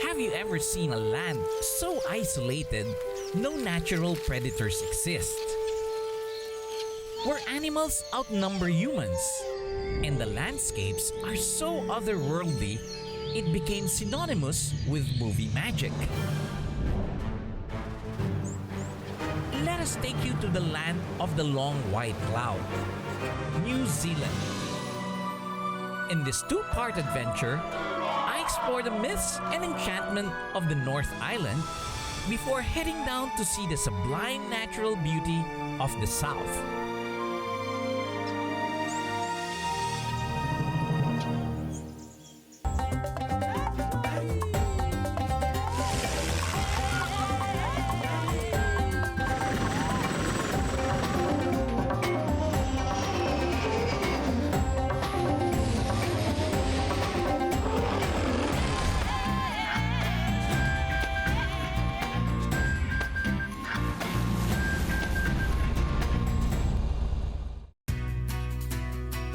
Have you ever seen a land so isolated, no natural predators exist? Where animals outnumber humans, and the landscapes are so otherworldly, it became synonymous with movie magic. Let us take you to the land of the long white cloud, New Zealand. In this two-part adventure, I explore the myths and enchantment of the North Island before heading down to see the sublime natural beauty of the South.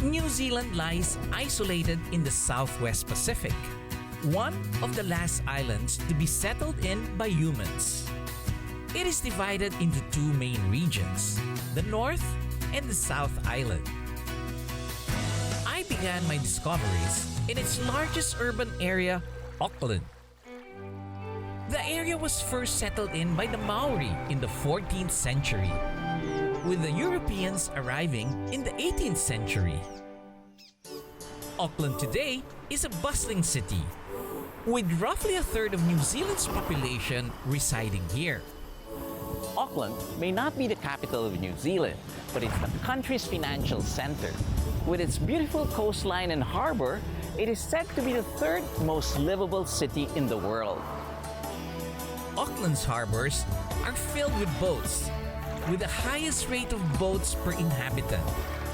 New Zealand lies isolated in the Southwest Pacific, one of the last islands to be settled in by humans. It is divided into two main regions, the North and the South Island. I began my discoveries in its largest urban area, Auckland. The area was first settled in by the Maori in the 14th century, with the Europeans arriving in the 18th century. Auckland today is a bustling city, with roughly a third of New Zealand's population residing here. Auckland may not be the capital of New Zealand, but it's the country's financial center. With its beautiful coastline and harbor, it is said to be the third most livable city in the world. Auckland's harbors are filled with boats, with the highest rate of boats per inhabitant,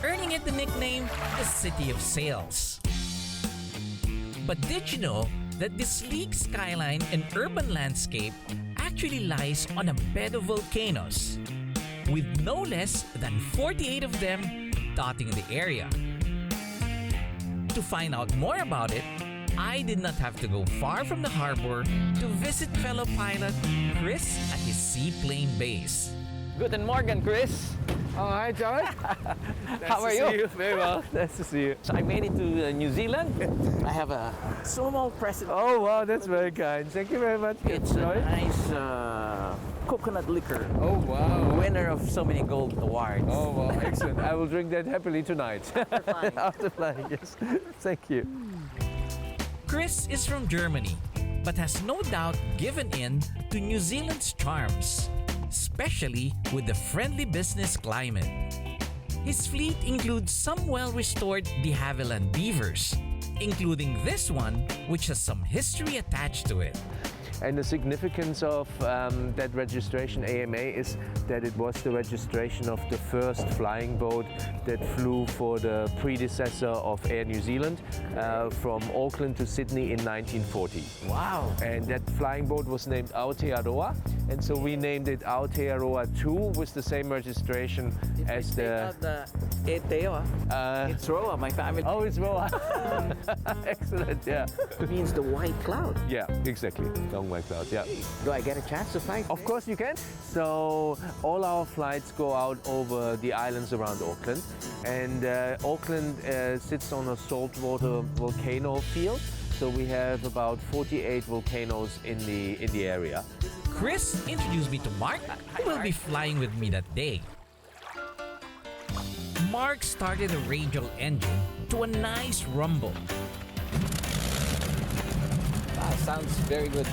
earning it the nickname the City of Sails. But did you know that this sleek skyline and urban landscape actually lies on a bed of volcanoes, with no less than 48 of them dotting the area? To find out more about it, I did not have to go far from the harbor to visit fellow pilot Chris at his seaplane base. Guten Morgen, Chris. Oh, hi, John. How are you? See you? Very well. Nice to see you. So I made it to New Zealand. I have a small present. Oh, wow, that's very kind. Thank you very much. It's a Enjoy. nice coconut liquor. Oh, wow. Winner of so many gold awards. Oh, wow, excellent. I will drink that happily tonight. After flying. After flying, yes. Thank you. Chris is from Germany, but has no doubt given in to New Zealand's charms, especially with the friendly business climate. His fleet includes some well-restored de Havilland beavers, including this one, which has some history attached to it. And the significance of that registration AMA is that it was the registration of the first flying boat that flew for the predecessor of Air New Zealand from Auckland to Sydney in 1940. Wow. And that flying boat was named Aotearoa, and so we named it Aotearoa 2 with the same registration as the Eteoa. It's Roa, my family. Oh, it's Roa. Excellent, yeah. It means the white cloud. Yeah, exactly. Long white cloud, yeah. Do I get a chance to fly? Of course you can. So all our flights go out over the islands around Auckland, and Auckland sits on a saltwater volcano field. So we have about 48 volcanoes in the area. Chris introduced me to Mark, who will be flying with me that day. Mark started the radial engine to a nice rumble. Wow, sounds very good.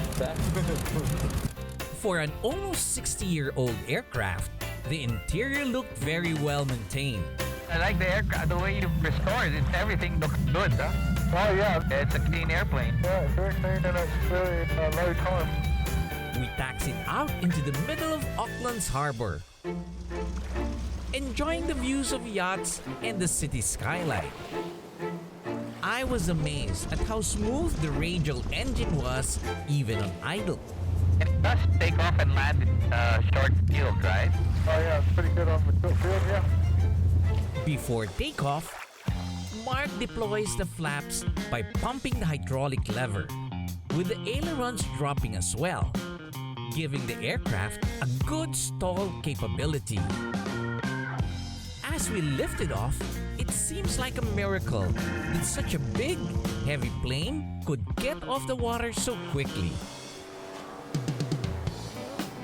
For an almost 60-year-old aircraft, the interior looked very well maintained. I like the aircraft, the way you restored it. Everything looks good, huh? Oh yeah, it's a clean airplane. Yeah, very clean and it's very low cost. We taxied out into the middle of Auckland's harbor, enjoying the views of yachts and the city skyline. I was amazed at how smooth the radial engine was, even on idle. It does take off and land in short field, right? Oh yeah, it's pretty good on the short field, yeah. Before takeoff, Mark deploys the flaps by pumping the hydraulic lever, with the ailerons dropping as well, giving the aircraft a good stall capability. As we lifted off, it seems like a miracle that such a big, heavy plane could get off the water so quickly.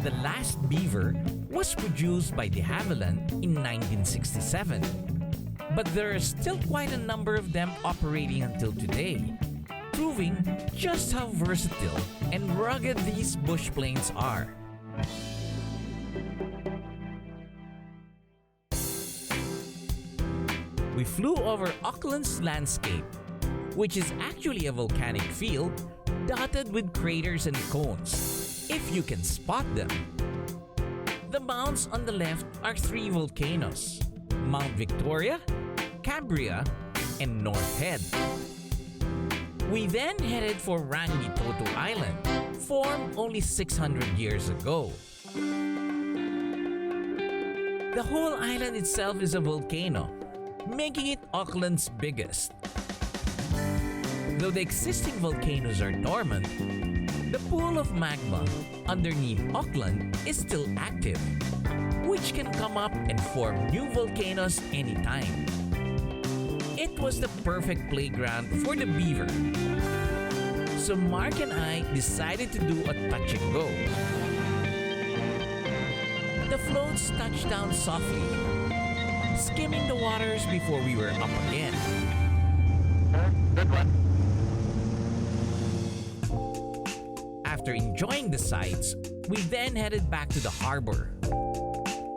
The last beaver was produced by de Havilland in 1967, but there are still quite a number of them operating until today, proving just how versatile and rugged these bush planes are. We flew over Auckland's landscape, which is actually a volcanic field dotted with craters and cones, if you can spot them. The mounds on the left are 3 volcanoes: Mount Victoria, Cambria, and North Head. We then headed for Rangitoto Island, formed only 600 years ago. The whole island itself is a volcano, making it Auckland's biggest. Though the existing volcanoes are dormant, the pool of magma underneath Auckland is still active, which can come up and form new volcanoes anytime. It was the perfect playground for the beaver. So Mark and I decided to do a touch and go. The floats touched down softly, skimming the waters before we were up again. Good one. After enjoying the sights, we then headed back to the harbor.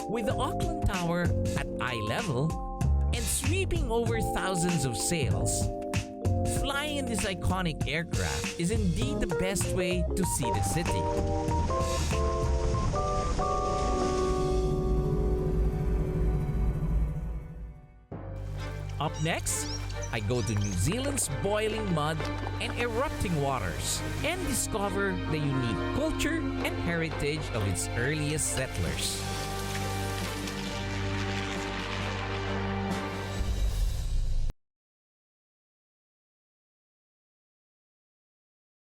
With the Auckland Tower at eye level and sweeping over thousands of sails, flying in this iconic aircraft is indeed the best way to see the city. Up next, I go to New Zealand's boiling mud and erupting waters and discover the unique culture and heritage of its earliest settlers.